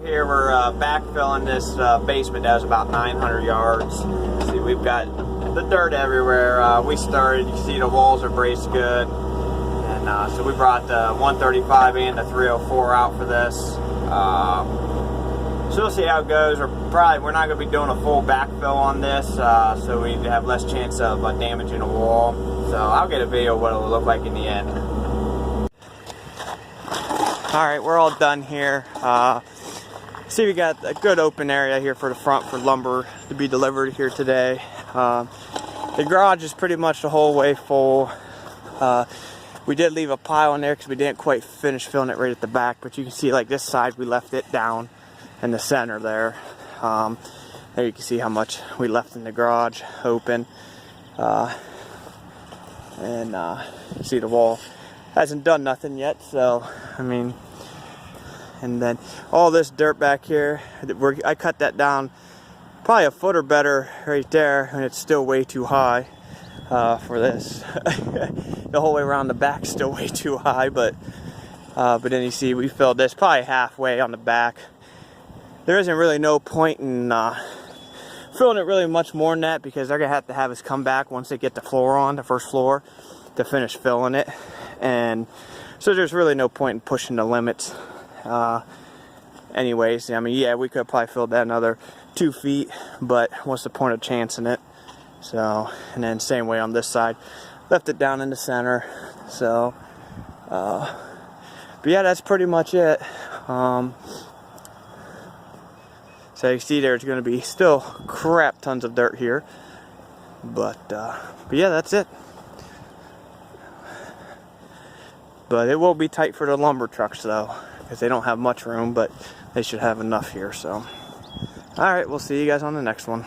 Here we're backfilling this basement that was about 900 yards. See, we've got the dirt everywhere. We started, you see the walls are braced good. And so we brought the 135 and the 304 out for this. So we'll see how it goes. We're not going to be doing a full backfill on this, so we have less chance of damaging the wall. So I'll get a video of what it will look like in the end. Alright, we're all done here. See, we got a good open area here for the front for lumber to be delivered here today. The garage is pretty much the whole way full. We did leave a pile in there because we didn't quite finish filling it right at the back, but you can see like this side we left it down in the center there. There you can see how much we left in the garage open. You see the wall hasn't done nothing yet, so I mean, and then all this dirt back here, I cut that down probably a foot or better right there, and it's still way too high for this. The whole way around the back still way too high, but then you see we filled this probably halfway on the back. There isn't really no point in filling it really much more than that, because they're gonna have to have us come back once they get the floor on, the first floor, to finish filling it. And so there's really no point in pushing the limits. Anyways, I mean, yeah, we could probably fill that another 2 feet, but what's the point of chancing it? So, and then same way on this side, left it down in the center. So, but yeah, that's pretty much it. So you see there's going to be still crap tons of dirt here, but yeah, that's it. But it will be tight for the lumber trucks though, because they don't have much room, but they should have enough here. So, alright, we'll see you guys on the next one.